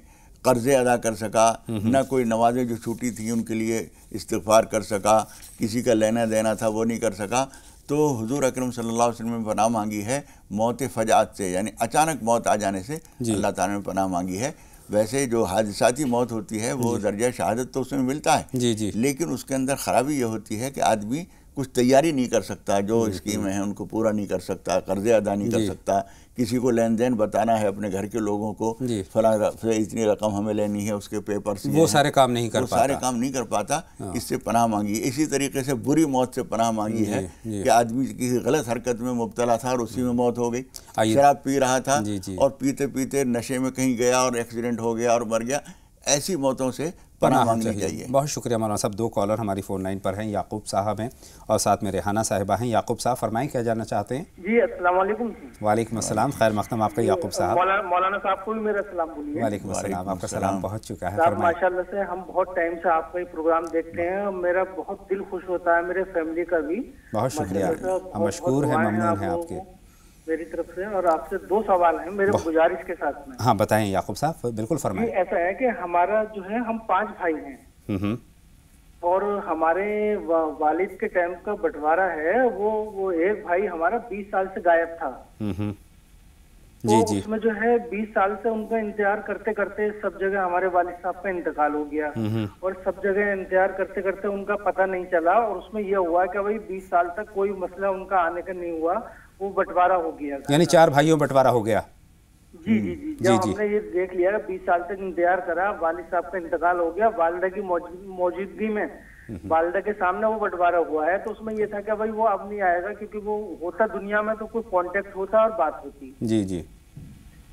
قرضے ادا کر سکا, نہ کوئی نمازیں جو چھوٹی تھیں ان کے لیے استغفار کر سکا, کسی کا لینا دینا تھا وہ نہیں کر سکا, تو حضور اکرم صلی اللہ علیہ وسلم نے پناہ مانگی ہے موت فجعات سے, یعنی اچانک موت آ جانے سے اللہ تعالیٰ نے پناہ مانگی ہے. ویسے جو حادثاتی موت ہوتی ہے وہ درجہ شہادت تو اس میں ملتا ہے, لیکن اس کے اندر خرابی یہ ہوتی ہے کہ آدمی کچھ تیاری نہیں کر سکتا, جو اسکیمیں ہیں ان کو پورا نہیں کر سکتا, قرضے ادا نہیں کر سکتا, کسی کو لین دین بتانا ہے اپنے گھر کے لوگوں کو, فلاں سے اتنی رقم ہمیں لینی ہے, اس کے پیپرز وہ سارے کام نہیں کر پاتا, سارے کام نہیں کر پاتا. اس سے پناہ مانگی. اسی طریقے سے بری موت سے پناہ مانگی ہے کہ آدمی کسی غلط حرکت میں مبتلا تھا اور اسی میں موت ہو گئی. شراب پی رہا تھا اور پیتے پیتے نشے میں کہیں گیا اور ایکسیڈنٹ ہو گیا اور مر گیا, ایسی موتوں سے پناہ مانگنی چاہیے. بہت شکریہ مولانا صاحب. 2 کالر ہماری فون لائن پر ہیں, یعقوب صاحب ہیں اور ساتھ میں ریحانہ صاحبہ ہیں. یعقوب صاحب فرمائیں کیا جاننا چاہتے ہیں؟ جی السلام علیکم. وعلیکم السلام, خیر مقدم آپ کا یعقوب صاحب. مولانا صاحب کو بھی میرا سلام بولیے. وعلیکم السلام, آپ کا سلام پہنچ چکا ہے. صاحب ماشاءاللہ سے ہم بہت ٹائم سے آپ کا یہ پروگرام دیکھتے ہیں, میرا بہت دل خوش ہوتا ہے, میرے فیملی کا بھی. بہت شکریہ, ہم مشکور ہیں, ممنون ہیں آپ کے میری طرف سے. اور آپ سے 2 سوال ہیں میرے گزارش کے ساتھ میں. ہاں بتائیں یعقوب صاحب, بالکل فرمائیں. ایسا ہے کہ ہمارا جو ہے ہم 5 بھائی ہیں, اور ہمارے والد کے ٹائم کا بٹوارا ہے، وہ ایک بھائی ہمارا 20 سال سے غائب تھا، تو اس میں جو ہے 20 سال سے ان کا انتظار کرتے کرتے سب جگہ ہمارے والد صاحب کا انتقال ہو گیا، اور سب جگہ انتظار کرتے کرتے ان کا پتہ نہیں چلا، اور اس میں یہ ہوا کہ بھائی 20 سال تک کوئی مسئلہ ان کا آنے کا نہیں ہوا، وہ بٹوارا ہو گیا، یعنی 4 بھائیوں بٹوارا ہو گیا۔ جی جی جی جب ہم نے یہ دیکھ لیا 20 سال تک انتظار کرا، والد صاحب کا انتقال ہو گیا، والدہ کی موجودگی میں والدہ کے سامنے وہ بٹوارا ہوا ہے، تو اس میں یہ تھا کہ بھائی وہ اب نہیں آئے گا، کیونکہ وہ ہوتا دنیا میں تو کوئی کانٹیکٹ ہوتا اور بات ہوتی۔ جی جی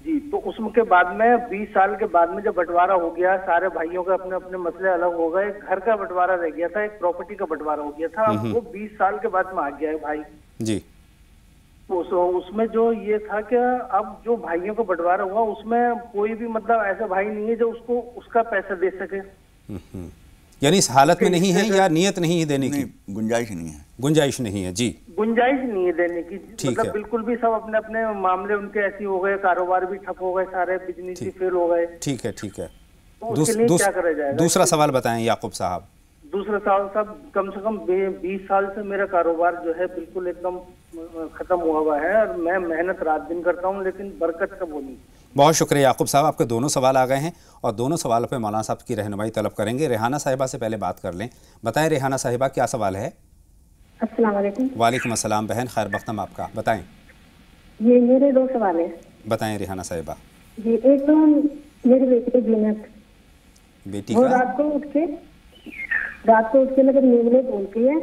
جی، تو اس کے بعد میں 20 سال کے بعد میں جب بٹوارا ہو گیا، سارے بھائیوں کے اپنے اپنے مسئلے الگ ہو گئے، ایک گھر کا بٹوارا رہ گیا تھا، ایک پراپرٹی کا بٹوارا ہو گیا تھا، وہ 20 سال کے بعد میں آ گیا ہے بھائی جی۔ اس میں جو یہ تھا کہ اب جو بھائیوں کا بٹوارا ہوا اس میں کوئی بھی مطلب ایسا بھائی نہیں ہے جو اس کو اس کا پیسہ دے سکے، یعنی اس حالت میں نہیں ہے یا نیت نہیں ہے دینے کی؟ گنجائش نہیں ہے، گنجائش نہیں ہے، جی گنجائش نہیں ہے دینے کی، مطلب بالکل بھی سب اپنے اپنے معاملے ان کے ایسے ہو گئے، کاروبار بھی ٹھپ ہو گئے، سارے بزنس بھی فیل ہو گئے۔ ٹھیک ہے ٹھیک ہے، کیا کرا جائے گا؟ دوسرا سوال بتائیں یعقوب صاحب۔ دوسرا سوال صاحب، کم سے کم 20 سال سے میرا کاروبار جو ہے بالکل ایک دم ختم ہوا ہے، اور میں محنت رات دن کرتا ہوں لیکن برکت کب ہونی۔ بہت شکریہ یعقوب صاحب، آپ کے دونوں سوال آ گئے ہیں اور دونوں سوالوں پہ مولانا صاحب کی رہنمائی طلب کریں گے۔ ریحانہ صاحبہ سے پہلے بات کر لیں، بتائیں ریحانہ صاحبہ کیا سوال ہے؟ السلام علیکم۔ وعلیکم السلام بہن، خیر مقدم آپ کا، بتائیں۔ یہ میرے 2 سوال ہیں۔ بتائیں ریحانہ صاحبہ۔ جی، ایک تو میری بیٹی کی زینت، بیٹی وہ کا رات کو اٹھ کے مطلب نیند میں بولتی ہے،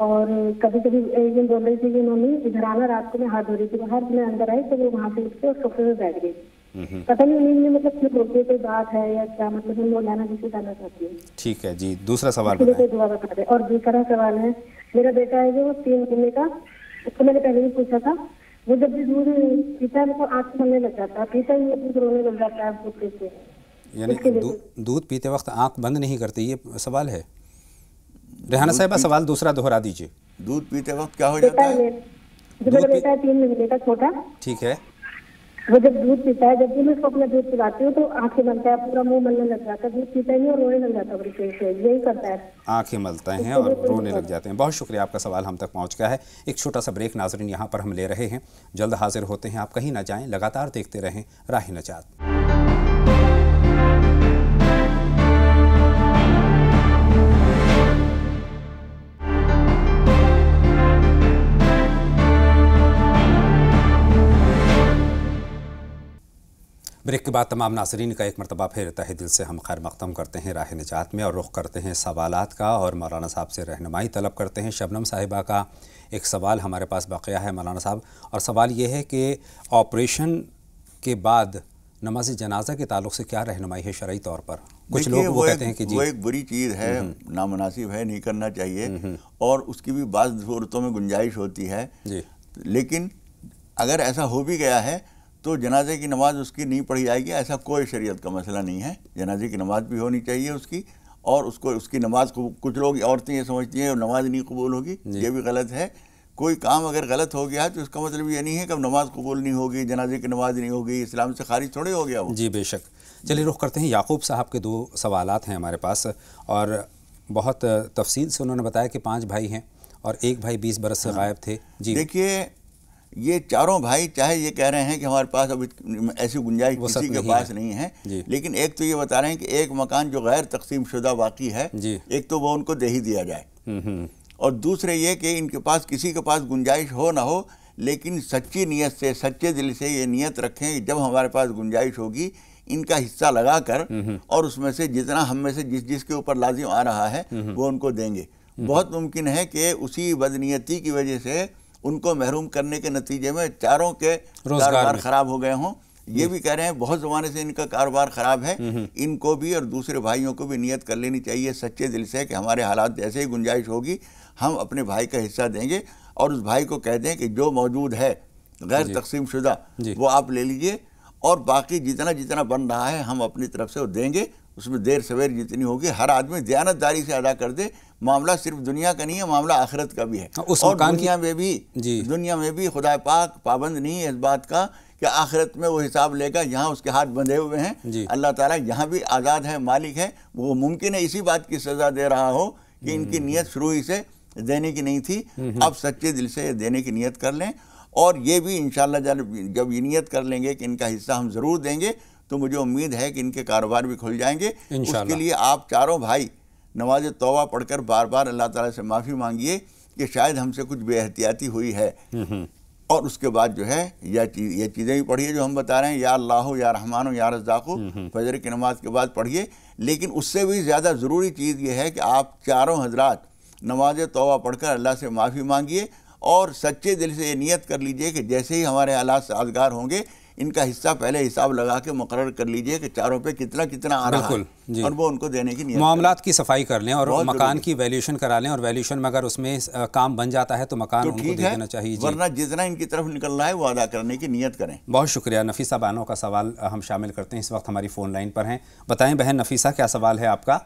اور کبھی کبھی ایک دن بول رہی تھی کہ ممی ادھر آنا، رات کو میں ہاتھ دھو رہی تھی، باہر میں اندر آئی تو وہ وہاں سے اٹھ کے سوفے میں بیٹھ گئی، پتہ نہیں نیند میں مطلب کیوں بولتی ہے، کوئی بات ہے یا کیا، مطلب ہم مولانا جی سے جاننا چاہتی ہے۔ ٹھیک ہے جی، دوسرا سوال کوئی بتائیں۔ دعا بتا دیں۔ اور دوسرا سوال ہے، میرا بیٹا ہے جو وہ 3 مہینے کا، اس کو میں نے پہلے بھی پوچھا تھا، وہ جب بھی دودھ پیتا ہے تو آنکھ ملنے لگ جاتا ہے، پیتا ہی دودھ رونے لگ جاتا ہے پوتے سے۔ یعنی دودھ پیتے وقت آنکھ بند نہیں کرتی، یہ سوال ہے؟ ریحانہ صاحبہ سوال دوسرا دہرا دیجیے۔ دودھ پیتے وقت کیا ہو جاتا ہے؟ جو میرا بیٹا ہے 3 مہینے کا چھوٹا، ٹھیک ہے، وہ جب دودھ پیتا ہے، جب بھی میں اس کو اپنا دودھ پلاتی ہوں تو آنکھیں ملتا ہے، پورا منہ ملنے لگ جاتا ہے، دودھ پیتا ہی نہیں اور رونے لگ جاتا ہے، بڑی تیز سے یہی کرتا ہے، آنکھیں ملتے ہیں اور رونے لگ جاتے ہیں۔ بہت شکریہ، آپ کا سوال ہم تک پہنچ گیا ہے۔ ایک چھوٹا سا بریک ناظرین یہاں پر ہم لے رہے ہیں، جلد حاضر ہوتے ہیں، آپ کہیں نہ جائیں، لگاتار دیکھتے رہیں راہ نجات۔ بریک کے بعد تمام ناظرین کا ایک مرتبہ پھر تہہ دل سے ہم خیر مقدم کرتے ہیں راہ نجات میں، اور رخ کرتے ہیں سوالات کا، اور مولانا صاحب سے رہنمائی طلب کرتے ہیں۔ شبنم صاحبہ کا ایک سوال ہمارے پاس بقیہ ہے مولانا صاحب، اور سوال یہ ہے کہ آپریشن کے بعد نماز جنازہ کے تعلق سے کیا رہنمائی ہے شرعی طور پر؟ کچھ لوگ وہ کہتے ہیں کہ جی وہ ایک بری چیز ہے، نامناسب ہے، نہیں کرنا چاہیے، اور اس کی بھی بعض صورتوں میں گنجائش ہوتی ہے، لیکن اگر ایسا ہو بھی گیا ہے تو جنازے کی نماز اس کی نہیں پڑھی جائے گی، ایسا کوئی شریعت کا مسئلہ نہیں ہے۔ جنازے کی نماز بھی ہونی چاہیے اس کی، اور اس کی نماز کو کچھ لوگ عورتیں یہ سمجھتی ہیں نماز نہیں قبول ہوگی، یہ بھی غلط ہے۔ کوئی کام اگر غلط ہو گیا تو اس کا مطلب یہ نہیں ہے کہ اب نماز قبول نہیں ہوگی، جنازے کی نماز نہیں ہوگی، اسلام سے خارج تھوڑے ہو گیا وہ۔ جی بے شک۔ چلیے رخ کرتے ہیں، یعقوب صاحب کے 2 سوالات ہیں ہمارے پاس، اور بہت تفصیل سے انہوں نے بتایا کہ 5 بھائی ہیں اور ایک بھائی 20 برس سے غائب تھے۔ جی دیکھیے، یہ چاروں بھائی چاہے یہ کہہ رہے ہیں کہ ہمارے پاس اب ایسی گنجائش کسی کے پاس نہیں ہے، لیکن ایک تو یہ بتا رہے ہیں کہ ایک مکان جو غیر تقسیم شدہ باقی ہے، ایک تو وہ ان کو دے ہی دیا جائے، اور دوسرے یہ کہ ان کے پاس کسی کے پاس گنجائش ہو نہ ہو، لیکن سچی نیت سے، سچے دل سے یہ نیت رکھیں کہ جب ہمارے پاس گنجائش ہوگی ان کا حصہ لگا کر، اور اس میں سے جتنا ہم میں سے جس کے اوپر لازم آ رہا ہے وہ ان کو دیں گے۔ بہت ممکن ہے کہ اسی بدنیتی کی وجہ سے ان کو محروم کرنے کے نتیجے میں چاروں کے کاروبار خراب ہو گئے ہوں۔ یہ بھی کہہ رہے ہیں بہت زمانے سے ان کا کاروبار خراب ہے، ان کو بھی اور دوسرے بھائیوں کو بھی نیت کر لینی چاہیے سچے دل سے کہ ہمارے حالات جیسے ہی گنجائش ہوگی ہم اپنے بھائی کا حصہ دیں گے، اور اس بھائی کو کہہ دیں کہ جو موجود ہے غیر تقسیم شدہ وہ آپ لے لیجئے، اور باقی جتنا بن رہا ہے ہم اپنی طرف سے وہ دیں گے، اس میں دیر سویر جتنی ہوگی ہر آدمی دیانت داری سے ادا کر دے۔ معاملہ صرف دنیا کا نہیں ہے، معاملہ آخرت کا بھی ہے، اور دنیا میں بھی خدا پاک پابند نہیں ہے اس بات کا کہ آخرت میں وہ حساب لے گا، یہاں اس کے ہاتھ بندھے ہوئے ہیں، اللہ تعالیٰ یہاں بھی آزاد ہے، مالک ہے، وہ ممکن ہے اسی بات کی سزا دے رہا ہو کہ ان کی نیت شروع ہی سے دینے کی نہیں تھی، اب سچے دل سے دینے کی نیت کر لیں، اور یہ بھی انشاءاللہ جب یہ نیت کر لیں گے کہ ان کا حصہ ہم ضرور دیں گے تو مجھے امید ہے کہ ان کے کاروبار بھی کھل جائیں گے۔ اس کے لیے آپ چاروں بھائی نماز توبہ پڑھ کر بار بار اللہ تعالیٰ سے معافی مانگیے کہ شاید ہم سے کچھ بے احتیاطی ہوئی ہے، اور اس کے بعد جو ہے یہ چیزیں بھی پڑھیے جو ہم بتا رہے ہیں، یا اللہ یا رحمان یا رزاق، فجر کی نماز کے بعد پڑھیے۔ لیکن اس سے بھی زیادہ ضروری چیز یہ ہے کہ آپ چاروں حضرات نماز توبہ پڑھ کر اللہ سے معافی مانگیے، اور سچے دل سے یہ نیت کر لیجئے کہ جیسے ہی ہمارے حالات سازگار ہوں گے ان کا حصہ پہلے حساب لگا کے مقرر کر لیجئے کہ چاروں پہ کتنا کتنا آ رہا ہے، اور وہ ان کو دینے کی نیت، معاملات کی صفائی کر لیں اور مکان کی ویلیوشن کرا لیں، اور ویلیوشن میں اگر اس میں کام بن جاتا ہے تو مکان ان کو دے دینا چاہیے، ورنہ جتنا ان کی طرف نکل رہا ہے وہ ادا کرنے کی نیت کریں۔ بہت شکریہ۔ نفیسہ بانو کا سوال ہم شامل کرتے ہیں، اس وقت ہماری فون لائن پر ہیں۔ بتائیں بہن نفیسہ، کیا سوال ہے آپ کا؟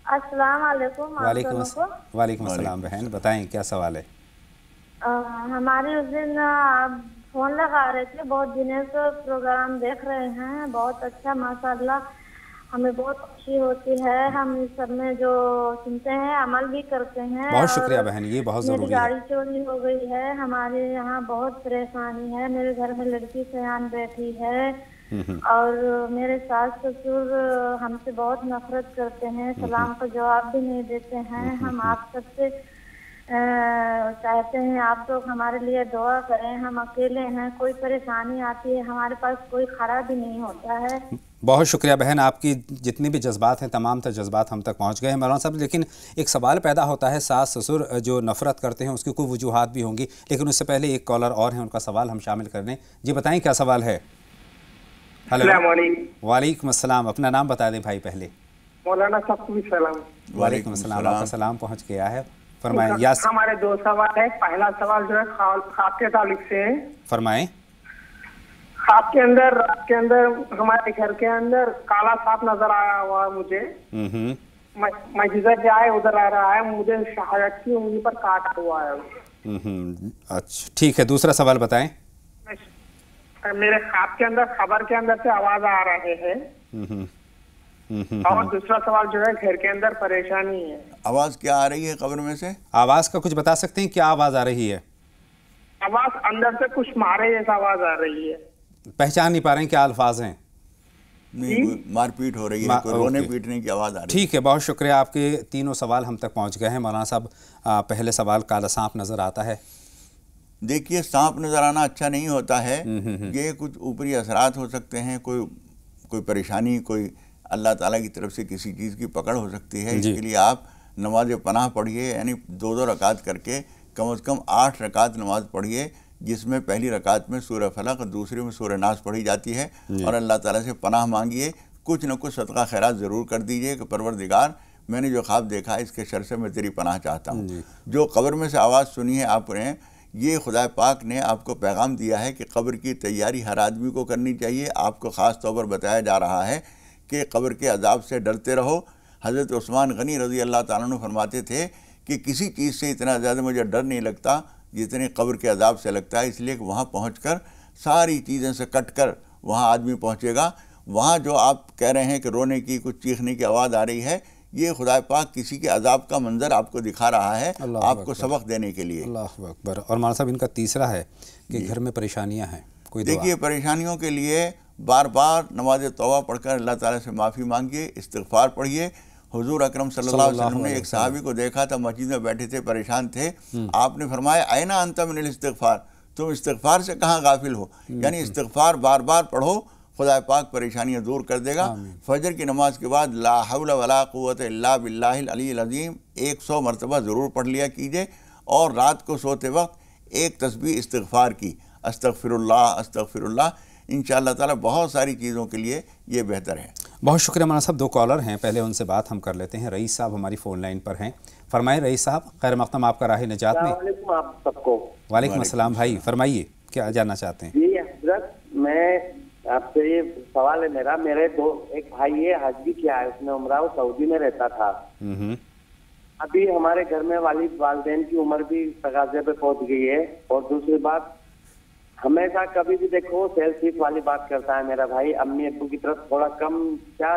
السلام علیکم۔ وعلیکم السلام بہن، بتائیں کیا سوال ہے؟ ہمارے اس دن فون لگا رہے تھے، بہت دنوں سے پروگرام دیکھ رہے ہیں، بہت اچھا ماشاءاللہ، ہمیں بہت خوشی ہوتی ہے، ہم اس سب میں جو سنتے ہیں عمل بھی کرتے ہیں۔ بہت شکریہ بہن، یہ بہت ضروری ہے۔ میری گاڑی چوری ہو گئی ہے، ہمارے یہاں بہت پریشانی ہے، میرے گھر میں لڑکی سیان بیٹھی ہے، اور میرے ساس سسر ہم سے بہت نفرت کرتے ہیں، سلام کا جواب بھی نہیں دیتے ہیں۔ ہم آپ سب سے چاہتے ہیں آپ لوگ ہمارے لیے دعا کریں، ہم اکیلے ہیں، کوئی پریشانی آتی ہے ہمارے پاس کوئی کھڑا بھی نہیں ہوتا ہے۔ بہت شکریہ بہن، آپ کی جتنی بھی جذبات ہیں تمام تر جذبات ہم تک پہنچ گئے ہیں مولانا صاحب، لیکن ایک سوال پیدا ہوتا ہے، ساس سسر جو نفرت کرتے ہیں اس کی کوئی وجوہات بھی ہوں گی، لیکن اس سے پہلے ایک کالر اور ہیں، ان کا سوال ہم شامل کر لیں۔ جی بتائیں کیا سوال ہے؟ السلام علیکم۔ وعلیکم السلام، اپنا نام بتا دیں بھائی پہلے۔ مولانا صاحب کو بھی سلام۔ وعلیکم السلام، آپ کا سلام پہنچ گیا ہے، فرمائیں۔ ہمارے دو سوال ہے، پہلا سوال جو ہے خواب کے تعلق سے ہے۔ فرمائیں۔ خواب کے اندر رات کے اندر ہمارے گھر کے اندر کالا سانپ نظر آیا ہوا مجھے، میں جدھر جائے ادھر آ رہا ہے، مجھے شہادت کی انگلی پر کاٹا ہوا ہے۔ اچھا ٹھیک ہے، دوسرا سوال بتائیں۔ میرے خواب کے اندر خبر کے اندر سے آواز آ رہے ہیں، اور دوسرا سوال جو ہے گھر کے اندر پریشانی ہے۔ آواز کیا آ رہی ہے قبر میں سے؟ آواز کا کچھ بتا سکتے ہیں، کیا آواز آ رہی ہے؟ آواز اندر سے کچھ مارے جیسا آواز آ رہی ہے۔ پہچان نہیں پا رہے ہیں کیا الفاظ ہیں؟ مار پیٹ ہو رہی ہے، کوئی رونے پیٹنے کی آواز آ رہی ہے۔ ٹھیک ہے، بہت شکریہ، آپ کے تینوں سوال ہم تک پہنچ گئے ہیں۔ مولانا صاحب پہلے سوال، کالا سانپ نظر آتا ہے۔ دیکھیے سانپ نظر آنا اچھا نہیں ہوتا ہے، یہ کچھ اوپری اثرات ہو سکتے ہیں، کوئی پریشانی، کوئی اللہ تعالیٰ کی طرف سے کسی چیز کی پکڑ ہو سکتی ہے۔ اس کے لیے آپ نماز پناہ پڑھیے، یعنی 2 رکعت کر کے کم از کم 8 رکعت نماز پڑھیے، جس میں پہلی رکعت میں سورہ فلق اور دوسری میں سورہ ناس پڑھی جاتی ہے، اور اللہ تعالیٰ سے پناہ مانگیے، کچھ نہ کچھ صدقہ خیرات ضرور کر دیجیے کہ پروردگار میں نے جو خواب دیکھا ہے اس کے شر سے میں تیری پناہ چاہتا ہوں۔ جو قبر میں سے آواز سنی ہے آپ نے، یہ خدا پاک نے آپ کو پیغام دیا ہے کہ قبر کی تیاری ہر آدمی کو کرنی چاہیے۔ آپ کو خاص طور پر بتایا جا رہا ہے کہ قبر کے عذاب سے ڈرتے رہو۔ حضرت عثمان غنی رضی اللہ تعالیٰ عنہ فرماتے تھے کہ کسی چیز سے اتنا زیادہ مجھے ڈر نہیں لگتا جتنے قبر کے عذاب سے لگتا ہے، اس لیے کہ وہاں پہنچ کر ساری چیزیں سے کٹ کر وہاں آدمی پہنچے گا۔ وہاں جو آپ کہہ رہے ہیں کہ رونے کی، کچھ چیخنے کی آواز آ رہی ہے، یہ خدا پاک کسی کے عذاب کا منظر آپ کو دکھا رہا ہے، آپ کو سبق دینے کے لیے۔ اللہ اکبر۔ اور مولانا صاحب ان کا تیسرا ہے کہ گھر میں پریشانیاں ہیں، کوئی دعا؟ دیکھیے پریشانیوں کے لیے بار بار نماز توبہ پڑھ کر اللہ تعالیٰ سے معافی مانگیے، استغفار پڑھیے۔ حضور اکرم صلی اللہ علیہ وسلم نے ایک صحابی کو دیکھا تھا، مسجد میں بیٹھے تھے، پریشان تھے، آپ نے فرمایا اینا انت من الاستغفار، تم استغفار سے کہاں غافل ہو؟ یعنی استغفار بار بار پڑھو، خدا پاک پریشانیاں دور کر دے گا۔ فجر کی نماز کے بعد لا حول ولا قوت الا باللہ العلی العظیم 100 مرتبہ ضرور پڑھ لیا کیجئے، اور رات کو سوتے وقت ایک تسبیح استغفار کی، استغفر اللہ استغفر اللہ، انشاءاللہ تعالی بہت ساری چیزوں کے لیے یہ بہتر ہے۔ بہت شکریہ مولانا صاحب، 2 کالر ہیں، پہلے ان سے بات ہم کر لیتے ہیں۔ رئیس صاحب ہماری فون لائن پر ہیں، فرمائیں رئیس صاحب، خیر مقدم آپ کا راہ نجات میں۔ السلام علیکم آپ سب کو۔ وعلیکم السلام بھائی، فرمائیے کیا جاننا چاہتے ہیں؟ جی حضرت، میں آپ سے یہ سوال ہے میرا، میرے ایک بھائی ہے، حج بھی کیا ہے اس نے عمرہ، وہ سعودی میں رہتا تھا۔ ابھی ہمارے گھر میں والد والدین کی عمر بھی تقاضے پہ پہنچ گئی ہے، اور دوسری بات ہمیشہ کبھی بھی دیکھو سیل سیف والی بات کرتا ہے میرا بھائی، امی ابو کی طرف تھوڑا کم کیا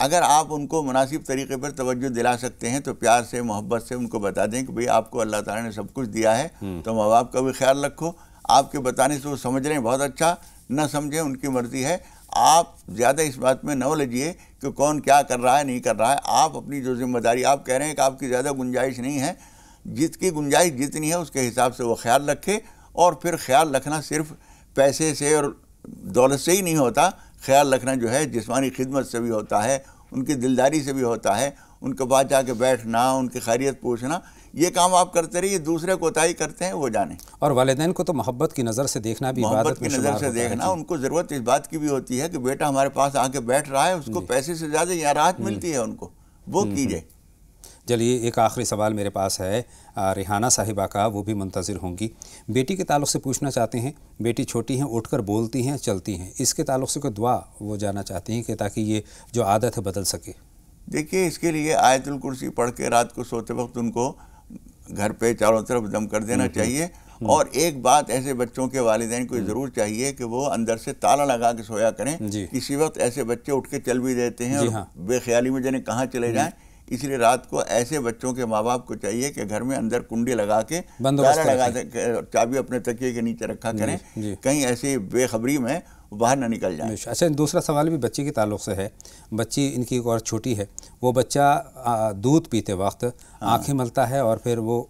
اگر آپ ان کو مناسب طریقے پر توجہ دلا سکتے ہیں تو پیار سے محبت سے ان کو بتا دیں کہ بھئی آپ کو اللہ تعالیٰ نے سب کچھ دیا ہے، تو ماں باپ کا بھی خیال رکھو. آپ کے بتانے سے وہ سمجھ رہے ہیں بہت اچھا، نہ سمجھیں ان کی مرضی ہے. آپ زیادہ اس بات میں نہ الجھیے کہ کون کیا کر رہا ہے نہیں کر رہا ہے. آپ اپنی جو ذمہ داری، آپ کہہ رہے ہیں کہ آپ کی زیادہ گنجائش نہیں ہے، جت کی گنجائش جتنی ہے اس کے حساب سے وہ خیال رکھے. اور پھر خیال رکھنا صرف پیسے سے اور دولت سے ہی نہیں ہوتا، خیال رکھنا جو ہے جسمانی خدمت سے بھی ہوتا ہے، ان کی دلداری سے بھی ہوتا ہے، ان کے پاس جا کے بیٹھنا، ان کی خیریت پوچھنا. یہ کام آپ کرتے رہیے. دوسرے کوتاہی کرتے ہیں وہ جانیں. اور والدین کو تو محبت کی نظر سے دیکھنا بھی محبت کی نظر سے دیکھنا. ان کو ضرورت اس بات کی بھی ہوتی ہے کہ بیٹا ہمارے پاس آ کے بیٹھ رہا ہے، اس کو پیسے سے زیادہ یہ راحت ملتی ہے ان کو، وہ کیجئے. چلیے ایک آخری سوال میرے پاس ہے ریحانہ صاحبہ کا، وہ بھی منتظر ہوں گی. بیٹی کے تعلق سے پوچھنا چاہتے ہیں. بیٹی چھوٹی ہیں، اٹھ کر بولتی ہیں، چلتی ہیں. اس کے تعلق سے کوئی دعا وہ جاننا چاہتی ہیں کہ تاکہ یہ جو عادت ہے بدل سکے. دیکھیے اس کے لیے آیت الکرسی پڑھ کے رات کو سوتے وقت ان کو گھر پہ چاروں طرف دم کر دینا چاہیے. اور ایک بات ایسے بچوں کے والدین کو ضرور چاہیے کہ وہ اندر سے تالا لگا کے سویا کریں. کسی وقت ایسے بچے اٹھ کے چل بھی دیتے ہیں اور بے خیالی میں جانے کہاں چلے جائیں. اس لیے رات کو ایسے بچوں کے ماں باپ کو چاہیے کہ گھر میں اندر کنڈی لگا کے تالا لگا کے چابی اپنے تکیے کے نیچے رکھا کریں، کہیں ایسی بے خبری میں باہر نہ نکل جائیں. اچھا دوسرا سوال بھی بچی کے تعلق سے ہے. بچی ان کی ایک اور چھوٹی ہے، وہ بچہ دودھ پیتے وقت آنکھیں ملتا ہے اور پھر وہ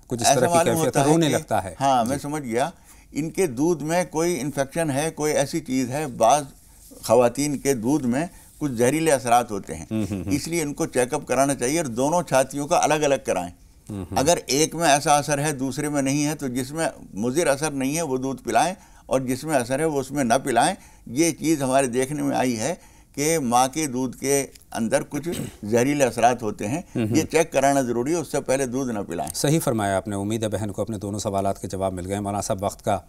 کچھ اس طرح کی کیفیت رونے لگتا ہے. ہاں میں سمجھ گیا. ان کے دودھ میں کوئی انفیکشن ہے، کوئی ایسی چیز ہے. بعض خواتین کے دودھ میں کچھ زہریلے اثرات ہوتے ہیں، اس لیے ان کو چیک اپ کرانا چاہیے اور دونوں چھاتیوں کا الگ الگ کرائیں. اگر ایک میں ایسا اثر ہے دوسرے میں نہیں ہے تو جس میں مضر اثر نہیں ہے وہ دودھ پلائیں اور جس میں اثر ہے وہ اس میں نہ پلائیں. یہ چیز ہمارے دیکھنے میں آئی ہے کہ ماں کے دودھ کے اندر کچھ زہریلے اثرات ہوتے ہیں. یہ چیک کرانا ضروری ہے، اس سے پہلے دودھ نہ پلائیں. صحیح فرمایا آپ نے. امید ہے بہن کو اپنے دونوں سوالات کے جواب مل گئے. مولانا صاحب وقت کا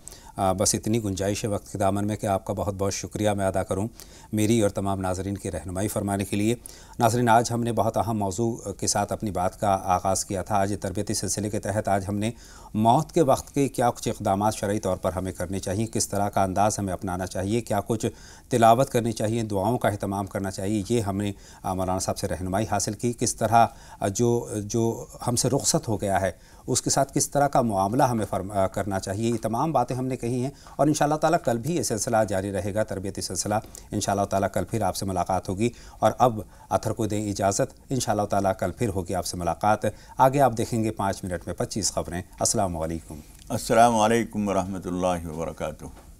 بس اتنی گنجائش ہے وقت کے دامن میں کہ آپ کا بہت بہت شکریہ میں ادا کروں میری اور تمام ناظرین کی رہنمائی فرمانے کے لیے. ناظرین آج ہم نے بہت اہم موضوع کے ساتھ اپنی بات کا آغاز کیا تھا. آج تربیتی سلسلے کے تحت آج ہم نے موت کے وقت کے کیا کچھ اقدامات شرعی طور پر ہمیں کرنے چاہیے، کس طرح کا انداز ہمیں اپنانا چاہیے، کیا کچھ تلاوت کرنی چاہیے، دعاؤں کا اہتمام کرنا چاہیے. یہ ہم نے مولانا صاحب سے رہنمائی حاصل کی. کس طرح جو ہم سے رخصت ہو گیا ہے اس کے ساتھ کس طرح کا معاملہ ہمیں کرنا چاہیے، یہ تمام باتیں ہم نے کہی ہیں. اور انشاءاللہ تعالیٰ کل بھی یہ سلسلہ جاری رہے گا، تربیتی سلسلہ. انشاءاللہ تعالیٰ کل پھر آپ سے ملاقات ہوگی. اور اب اطہر کو دیں اجازت. انشاءاللہ تعالیٰ کل پھر ہوگی آپ سے ملاقات. آگے آپ دیکھیں گے 5 منٹ میں 25 خبریں. السلام علیکم. السلام علیکم ورحمۃ اللہ وبرکاتہ.